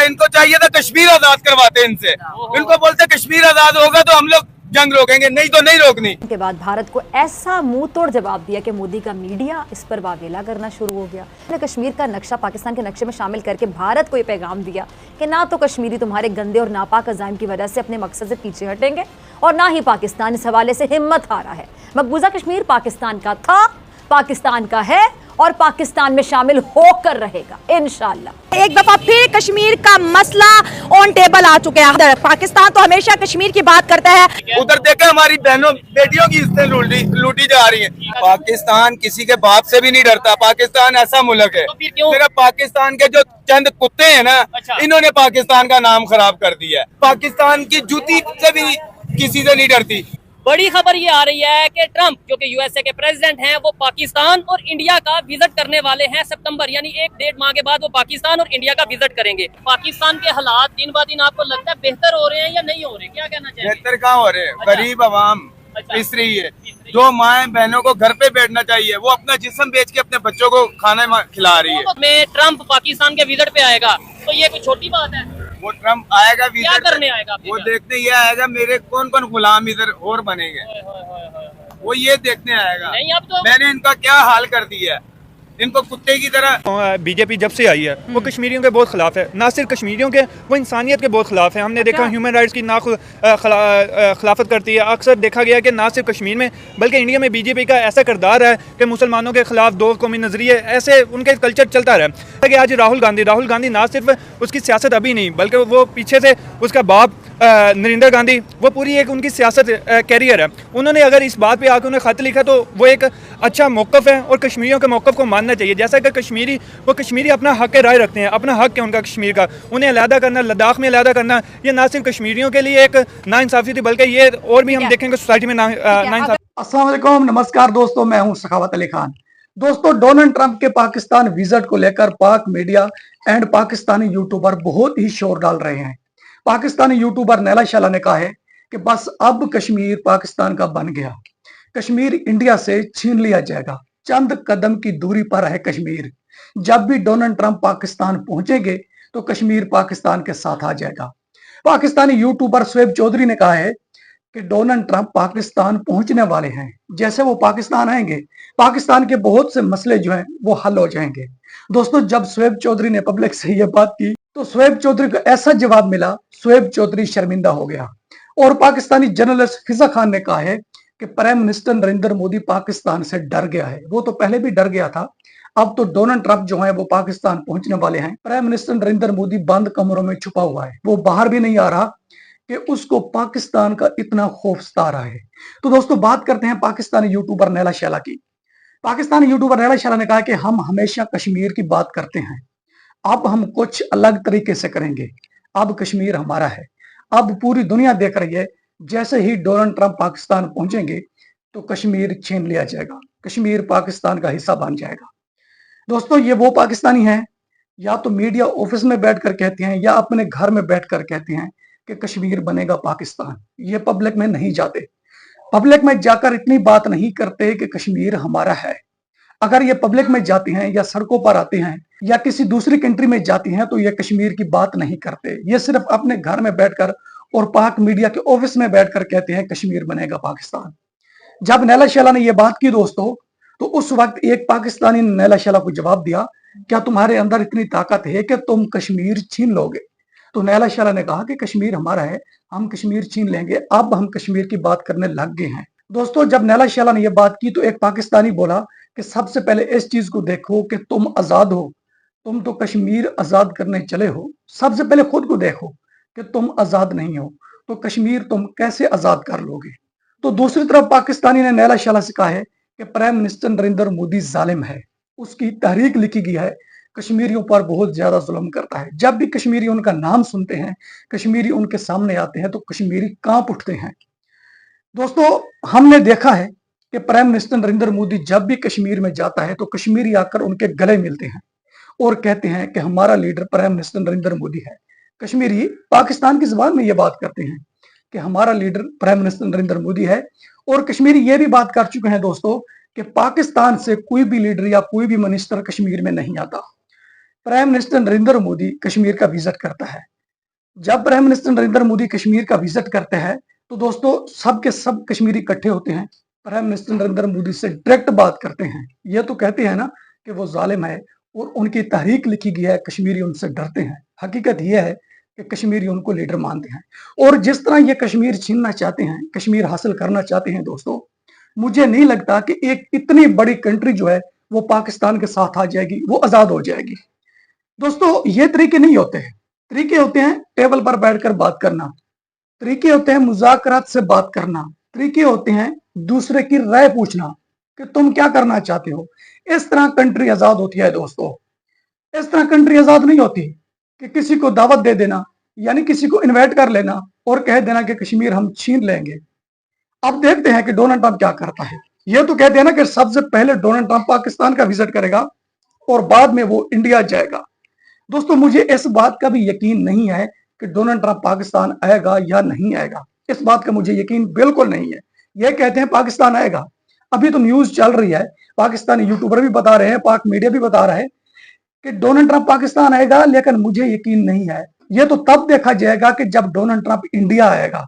इनको चाहिए था कश्मीर आजाद करवाते इनसे, इनको बोलते कश्मीर आजाद होगा तो हम लोग जंग रोकेंगे, नहीं तो नहीं रोकनी। के बाद भारत को ऐसा मुंह तोड़ जवाब दिया कि मोदी का मीडिया इस पर वावेला करना शुरू हो गया। कश्मीर का नक्शा पाकिस्तान के नक्शे में शामिल करके भारत को ये पैगाम दिया कि ना तो कश्मीरी तुम्हारे गंदे और नापाक अज़ाइम की वजह से अपने मकसद से पीछे हटेंगे और ना ही पाकिस्तान इस हवाले से हिम्मत हारा है। मकबूजा कश्मीर पाकिस्तान का था, पाकिस्तान का है और पाकिस्तान में शामिल होकर रहेगा इंशाअल्लाह। एक दफा फिर कश्मीर का मसला ऑन टेबल आ चुका है। पाकिस्तान तो हमेशा कश्मीर की बात करता है, उधर देखा हमारी बहनों बेटियों की इज्जतें लूटी जा रही हैं। पाकिस्तान किसी के बाप से भी नहीं डरता, पाकिस्तान ऐसा मुल्क है। सिर्फ पाकिस्तान के जो चंद कुत्ते हैं ना, इन्होंने पाकिस्तान का नाम खराब कर दिया है। पाकिस्तान की जूती से भी किसी से नहीं डरती। बड़ी खबर ये आ रही है कि ट्रंप जो कि यूएसए के प्रेसिडेंट हैं, वो पाकिस्तान और इंडिया का विजिट करने वाले हैं सितंबर, यानी 1-1.5 माह के बाद वो पाकिस्तान और इंडिया का विजिट करेंगे। पाकिस्तान के हालात दिन ब दिन आपको लगता है बेहतर हो रहे हैं या नहीं हो रहे, क्या कहना चाहिए? बेहतर कहाँ हो रहे हैं, गरीब आवाम पिस रही है। जो माएं बहनों को घर पे बैठना चाहिए, वो अपना जिस्म बेच के अपने बच्चों को खाना खिला रही है। में ट्रंप पाकिस्तान के विजिट पे आएगा तो ये कोई छोटी बात है? वो ट्रम्प आएगा क्या करने आएगा? वो देखने ये आएगा मेरे कौन कौन गुलाम इधर और बनेंगे, वो ये देखने आएगा। नहीं, अब तो मैंने इनका क्या हाल कर दिया है, इनको कुत्ते की तरह। बीजेपी जब से आई है वो कश्मीरियों के बहुत खिलाफ है, ना सिर्फ कश्मीरियों के, वो इंसानियत के बहुत खिलाफ है। हमने देखा ह्यूमन राइट्स की ना खिलाफत करती है। अक्सर देखा गया कि ना सिर्फ कश्मीर में बल्कि इंडिया में बीजेपी का ऐसा किरदार है कि मुसलमानों के खिलाफ दो कौमी नजरिए, ऐसे उनके कल्चर चलता रहा कि आज राहुल गांधी ना सिर्फ उसकी सियासत अभी नहीं बल्कि वो पीछे से उसका बाप नरेंद्र गांधी, वो पूरी एक उनकी सियासत कैरियर है। उन्होंने अगर इस बात पे आकर उन्हें खत लिखा तो वो एक अच्छा मौक़िफ़ है और कश्मीरियों के मौक़िफ़ को मानना चाहिए। जैसा कि कश्मीरी अपना हक राय रखते हैं, अपना हक है उनका कश्मीर का, उन्हें अलहदा करना, लद्दाख में अलहदा करना, ये ना सिर्फ कश्मीरियों के लिए एक नाइंसाफ़ी थी बल्कि ये और भी हम देखेंगे सोसाइटी में नाइंसाफ़ी। अस्सलाम वालेकुम, नमस्कार दोस्तों, मैं हूं सखावत अली खान। दोस्तों, डोनाल्ड ट्रंप के पाकिस्तान विजिट को लेकर पाक मीडिया एंड पाकिस्तानी यूट्यूबर बहुत ही शोर डाल रहे हैं। पाकिस्तानी यूट्यूबर नैला शैला ने कहा है कि बस अब कश्मीर पाकिस्तान का बन गया, कश्मीर इंडिया से छीन लिया जाएगा, चंद कदम की दूरी पर है कश्मीर। जब भी डोनाल्ड ट्रंप पाकिस्तान पहुंचेंगे तो कश्मीर पाकिस्तान के साथ आ जाएगा। पाकिस्तानी यूट्यूबर शोएब चौधरी ने कहा है कि डोनाल्ड ट्रंप पाकिस्तान पहुंचने वाले हैं, जैसे वो पाकिस्तान आएंगे पाकिस्तान के बहुत से मसले जो हैं वो हल हो जाएंगे। दोस्तों, जब शोएब चौधरी ने पब्लिक से ये बात की तो शोएब चौधरी को ऐसा जवाब मिला, शोएब चौधरी शर्मिंदा हो गया। और पाकिस्तानी जर्नलिस्ट फिजा खान ने कहा है कि प्राइम मिनिस्टर नरेंद्र मोदी पाकिस्तान से डर गया है। वो तो पहले भी डर गया था, अब तो डोनाल्ड ट्रंप जो है वो पाकिस्तान पहुंचने वाले हैं। प्राइम मिनिस्टर नरेंद्र मोदी बंद कमरों में छुपा हुआ है, वो बाहर भी नहीं आ रहा कि उसको पाकिस्तान का इतना खौफ सता रहा है। तो दोस्तों, बात करते हैं पाकिस्तानी यूट्यूबर नैला शैला की। पाकिस्तानी यूट्यूबर नैला शैला ने कहा कि हम हमेशा कश्मीर की बात करते हैं, अब हम कुछ अलग तरीके से करेंगे। अब कश्मीर हमारा है, अब पूरी दुनिया देख रही है, जैसे ही डोनाल्ड ट्रंप पाकिस्तान पहुंचेंगे तो कश्मीर छीन लिया जाएगा, कश्मीर पाकिस्तान का हिस्सा बन जाएगा। दोस्तों, ये वो पाकिस्तानी हैं या तो मीडिया ऑफिस में बैठकर कहते हैं या अपने घर में बैठकर कहते हैं कि कश्मीर बनेगा पाकिस्तान। ये पब्लिक में नहीं जाते, पब्लिक में जाकर इतनी बात नहीं करते कि कश्मीर हमारा है। अगर ये पब्लिक में जाते हैं या सड़कों पर आते हैं या किसी दूसरी कंट्री में जाती हैं तो ये कश्मीर की बात नहीं करते। ये सिर्फ अपने घर में बैठकर और पाक मीडिया के ऑफिस में बैठकर कहते हैं कश्मीर बनेगा पाकिस्तान। जब नैला शैला ने यह बात की दोस्तों, तो उस वक्त एक पाकिस्तानी ने नैला शैला को जवाब दिया, क्या तुम्हारे अंदर इतनी ताकत है कि तुम कश्मीर छीन लोगे? तो नैला शैला ने कहा कि कश्मीर हमारा है, हम कश्मीर छीन लेंगे, अब हम कश्मीर की बात करने लग गए हैं। दोस्तों, जब नैला शैला ने यह बात की तो एक पाकिस्तानी बोला कि सबसे पहले इस चीज को देखो कि तुम आजाद हो, तुम तो कश्मीर आजाद करने चले हो, सबसे पहले खुद को देखो कि तुम आजाद नहीं हो, तो कश्मीर तुम कैसे आजाद कर लोगे? तो दूसरी तरफ पाकिस्तानी ने नैला शैला से कहा है कि प्राइम मिनिस्टर नरेंद्र मोदी जालिम है, उसकी तहरीक लिखी गई है, कश्मीरियों पर बहुत ज्यादा जुल्म करता है। जब भी कश्मीरी उनका नाम सुनते हैं, कश्मीरी उनके सामने आते हैं तो कश्मीरी कांप उठते हैं। दोस्तों, हमने देखा है कि प्राइम मिनिस्टर नरेंद्र मोदी जब भी कश्मीर में जाता है तो कश्मीरी आकर उनके गले मिलते हैं और कहते हैं कि हमारा leader prime minister Narendra Modi है। कश्मीरी पाकिस्तान की जुबान में ये बात करते हैं कि हमारा leader prime minister Narendra Modi है। और कश्मीरी ये भी बात कर चुके हैं दोस्तों कि पाकिस्तान से कोई भी लीडर या कोई भी मिनिस्टर कश्मीर में नहीं आता। प्राइम मिनिस्टर नरेंद्र मोदी कश्मीर का विजिट करता है। जब प्राइम मिनिस्टर नरेंद्र मोदी कश्मीर का विजिट करते हैं तो दोस्तों सब के सब कश्मीरी इकट्ठे होते हैं, प्राइम मिनिस्टर नरेंद्र मोदी से डायरेक्ट बात करते हैं। ये तो कहते हैं ना कि वो जालिम है और उनकी तहरीक लिखी गई है, कश्मीरी उनसे डरते हैं। हकीकत यह है कि कश्मीरी उनको लीडर मानते हैं और जिस तरह ये कश्मीर छीनना चाहते हैं, कश्मीर हासिल करना चाहते हैं दोस्तों, मुझे नहीं लगता कि एक इतनी बड़ी कंट्री जो है वो पाकिस्तान के साथ आ जाएगी, वो आजाद हो जाएगी। दोस्तों ये तरीके नहीं होते हैं। तरीके होते हैं टेबल पर बैठकर बात करना, तरीके होते हैं मुज़ाकरात से बात करना, तरीके होते हैं दूसरे की राय पूछना कि तुम क्या करना चाहते हो। इस तरह कंट्री आजाद होती है दोस्तों। इस तरह कंट्री आजाद नहीं होती कि किसी को दावत दे देना, यानी किसी को इनवाइट कर लेना और कह देना कि कश्मीर हम छीन लेंगे। अब देखते हैं कि डोनाल्ड ट्रंप क्या करता है। ये तो कहते हैं ना कि सबसे पहले डोनाल्ड ट्रंप पाकिस्तान का विजिट करेगा और बाद में वो इंडिया जाएगा। दोस्तों मुझे इस बात का भी यकीन नहीं है कि डोनाल्ड ट्रंप पाकिस्तान आएगा या नहीं आएगा। इस बात का मुझे यकीन बिल्कुल नहीं है। ये कहते हैं पाकिस्तान आएगा, अभी तो न्यूज चल रही है, पाकिस्तानी यूट्यूबर भी बता रहे हैं, पाक मीडिया भी बता रहा है कि डोनाल्ड ट्रंप पाकिस्तान आएगा, लेकिन मुझे यकीन नहीं है। ये तो तब देखा जाएगा कि जब डोनाल्ड ट्रंप इंडिया आएगा,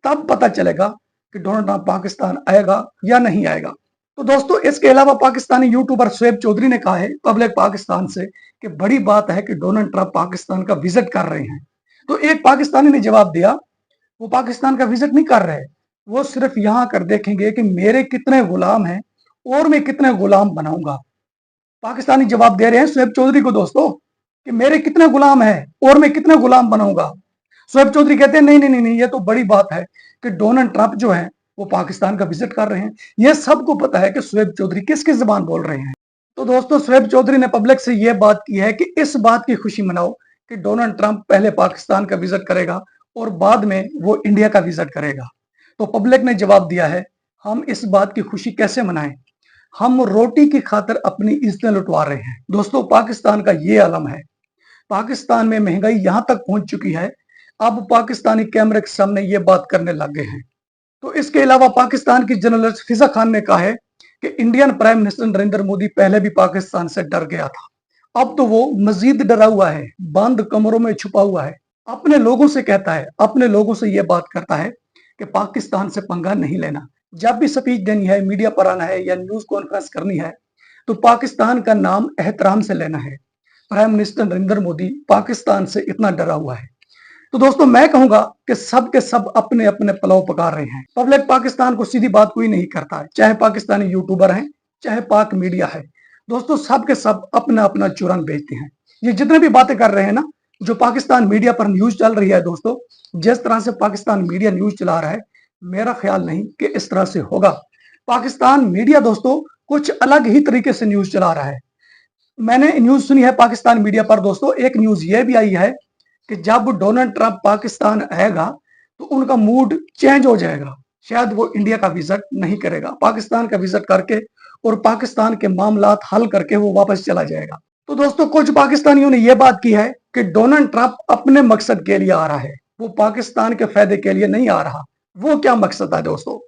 तब पता चलेगा कि डोनाल्ड ट्रंप पाकिस्तान आएगा या नहीं आएगा। तो दोस्तों इसके अलावा पाकिस्तानी यूट्यूबर शोएब चौधरी ने कहा है पब्लिक पाकिस्तान से कि बड़ी बात है कि डोनाल्ड ट्रंप पाकिस्तान का विजिट कर रहे हैं। तो एक पाकिस्तानी ने जवाब दिया, वो पाकिस्तान का विजिट नहीं कर रहे, वो सिर्फ यहां कर देखेंगे कि मेरे कितने गुलाम हैं और मैं कितने गुलाम बनाऊंगा। पाकिस्तानी जवाब दे रहे हैं शोएब चौधरी को दोस्तों कि मेरे कितने गुलाम हैं और मैं कितने गुलाम बनाऊंगा। शोएब चौधरी कहते हैं नहीं नहीं नहीं, ये तो बड़ी बात है कि डोनाल्ड ट्रंप जो है वो पाकिस्तान का विजिट कर रहे हैं। ये सबको पता है कि शोएब चौधरी किसकी जुबान बोल रहे हैं। तो दोस्तों शोएब चौधरी ने पब्लिक से यह बात की है कि इस बात की खुशी मनाओ कि डोनाल्ड ट्रंप पहले पाकिस्तान का विजिट करेगा और बाद में वो इंडिया का विजिट करेगा। तो पब्लिक ने जवाब दिया है, हम इस बात की खुशी कैसे मनाएं, हम रोटी की खातिर अपनी इज्जतें लुटवा रहे हैं। दोस्तों पाकिस्तान का ये आलम है, पाकिस्तान में महंगाई यहां तक पहुंच चुकी है, अब पाकिस्तानी कैमरे के सामने ये बात करने लग गए हैं। तो इसके अलावा पाकिस्तान की जर्नलिस्ट फिजा खान ने कहा है कि Indian prime minister Narendra Modi पहले भी पाकिस्तान से डर गया था, अब तो वो मजीद डरा हुआ है, बंद कमरों में छुपा हुआ है, अपने लोगों से कहता है, अपने लोगों से ये बात करता है कि पाकिस्तान से पंगा नहीं लेना। जब भी स्पीच देनी है, मीडिया पर आना है या न्यूज कॉन्फ्रेंस करनी है तो पाकिस्तान का नाम एहतराम से लेना है। प्राइम मिनिस्टर नरेंद्र मोदी पाकिस्तान से इतना डरा हुआ है। तो दोस्तों मैं कहूंगा कि सब के सब अपने अपने पलव पका रहे हैं। पब्लिक पाकिस्तान को सीधी बात कोई नहीं करता है, चाहे पाकिस्तानी यूट्यूबर हैं चाहे पाक मीडिया है। दोस्तों सब के सब अपना अपना चूरन बेचते हैं। ये जितने भी बातें कर रहे हैं ना, जो पाकिस्तान मीडिया पर न्यूज चल रही है दोस्तों, जिस तरह से पाकिस्तान मीडिया न्यूज चला रहा है, मेरा ख्याल नहीं कि इस तरह से होगा। पाकिस्तान मीडिया दोस्तों कुछ अलग ही तरीके से न्यूज चला रहा है। मैंने न्यूज सुनी है पाकिस्तान मीडिया पर दोस्तों, एक न्यूज ये भी आई है कि जब डोनाल्ड ट्रंप पाकिस्तान आएगा तो उनका मूड चेंज हो जाएगा, शायद वो इंडिया का विजिट नहीं करेगा, पाकिस्तान का विजिट करके और पाकिस्तान के मामलात हल करके वो वापस चला जाएगा। तो दोस्तों कुछ पाकिस्तानियों ने यह बात की है कि डोनाल्ड ट्रंप अपने मकसद के लिए आ रहा है, वो पाकिस्तान के फायदे के लिए नहीं आ रहा। वो क्या मकसद है दोस्तों?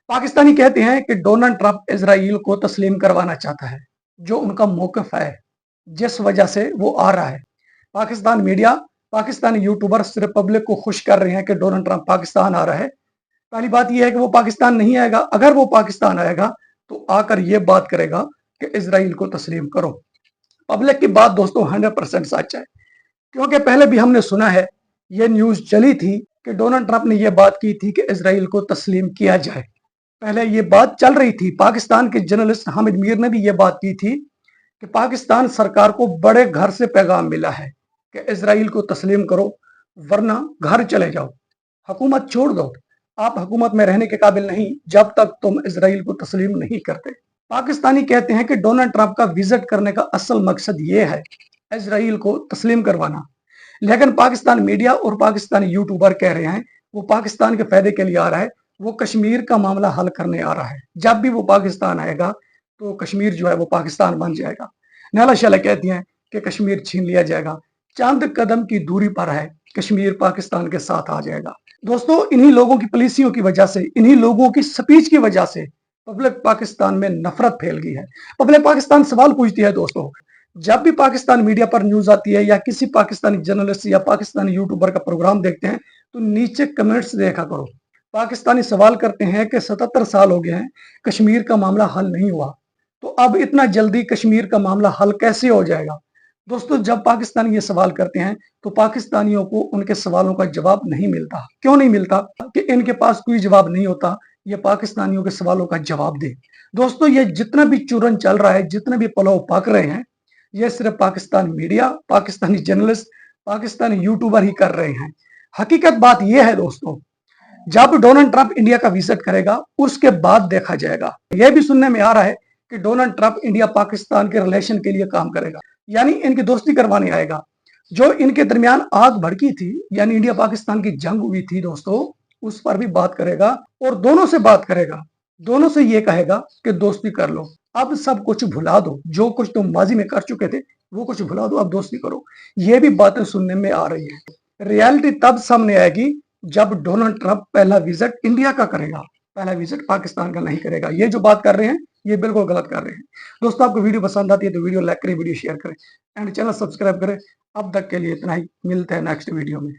पाकिस्तानी कहते हैं कि डोनाल्ड ट्रंप इजराइल को तस्लीम करवाना चाहता है, जो उनका मौकफ है, जिस वजह से वो आ रहा है। पाकिस्तान मीडिया, पाकिस्तानी यूट्यूबर सिर्फ पब्लिक को खुश कर रहे हैं कि डोनाल्ड ट्रंप पाकिस्तान आ रहा है। पहली बात यह है कि वो पाकिस्तान नहीं आएगा। अगर वो पाकिस्तान आएगा तो आकर ये बात करेगा कि इजराइल को तस्लीम करो। पब्लिक की बात दोस्तों 100% सच है, क्योंकि पहले भी हमने सुना है, ये न्यूज चली थी कि डोनाल्ड ट्रंप ने यह बात की थी कि इजराइल को तस्लीम किया जाए। पहले ये बात चल रही थी। पाकिस्तान के जर्नलिस्ट हामिद मीर ने भी ये बात की थी कि पाकिस्तान सरकार को बड़े घर से पैगाम मिला है कि इजराइल को तस्लीम करो वरना घर चले जाओ, हुकूमत छोड़ दो, आप हुकूमत में रहने के काबिल नहीं जब तक तुम इजराइल को तस्लीम नहीं करते। पाकिस्तानी कहते हैं कि डोनाल्ड ट्रंप का विजिट करने का असल मकसद ये है इजराइल को तस्लीम करवाना, लेकिन पाकिस्तान मीडिया और पाकिस्तानी यूट्यूबर कह रहे हैं वो पाकिस्तान के फायदे के लिए आ रहा है, वो कश्मीर का मामला हल करने आ रहा है। जब भी वो पाकिस्तान आएगा तो कश्मीर जो है वो पाकिस्तान बन जाएगा। नैला शैला कहती हैं कि कश्मीर छीन लिया जाएगा, चंद कदम की दूरी पर है, कश्मीर पाकिस्तान के साथ आ जाएगा। दोस्तों इन्हीं लोगों की पॉलिसियों की वजह से, इन्हीं लोगों की स्पीच की वजह से पब्लिक पाकिस्तान में नफरत फैल गई है। पब्लिक पाकिस्तान सवाल पूछती है दोस्तों, जब भी पाकिस्तान मीडिया पर न्यूज आती है या किसी पाकिस्तानी जर्नलिस्ट या पाकिस्तानी यूट्यूबर का प्रोग्राम देखते हैं तो नीचे कमेंट्स देखा करो। पाकिस्तानी सवाल करते हैं कि 77 साल हो गए हैं, कश्मीर का मामला हल नहीं हुआ, तो अब इतना जल्दी कश्मीर का मामला हल कैसे हो जाएगा। दोस्तों, जब पाकिस्तानी ये सवाल करते हैं तो पाकिस्तानियों को उनके सवालों का जवाब नहीं मिलता। क्यों नहीं मिलता? कि इनके पास कोई जवाब नहीं होता ये पाकिस्तानियों के सवालों का जवाब दे। दोस्तों, ये जितना भी चूरन चल रहा है, जितने भी पलाव पक रहे हैं, ये सिर्फ Pakistan media, Pakistani journalist, Pakistani YouTuber ही कर रहे हैं। हकीकत बात यह है दोस्तों, जब डोनाल्ड ट्रंप इंडिया का विजिट करेगा उसके बाद देखा जाएगा। यह भी सुनने में आ रहा है कि डोनाल्ड ट्रंप इंडिया पाकिस्तान के रिलेशन के लिए काम करेगा, यानी इनकी दोस्ती करवाने आएगा। जो इनके दरमियान आग भड़की थी, यानी इंडिया पाकिस्तान की जंग हुई थी दोस्तों, उस पर भी बात करेगा और दोनों से बात करेगा। दोनों से ये कहेगा कि दोस्ती कर लो, अब सब कुछ भुला दो, जो कुछ तुम माजी में कर चुके थे वो कुछ भुला दो, अब दोस्ती करो। ये भी बातें सुनने में आ रही है। रियलिटी तब सामने आएगी जब डोनाल्ड ट्रंप पहला विजिट इंडिया का करेगा, पहला विजिट पाकिस्तान का नहीं करेगा। ये जो बात कर रहे हैं ये बिल्कुल गलत कर रहे हैं। दोस्तों, आपको वीडियो पसंद आती है तो वीडियो लाइक करें, वीडियो शेयर करें एंड चैनल सब्सक्राइब करें। अब तक के लिए इतना ही, मिलते हैं नेक्स्ट वीडियो में।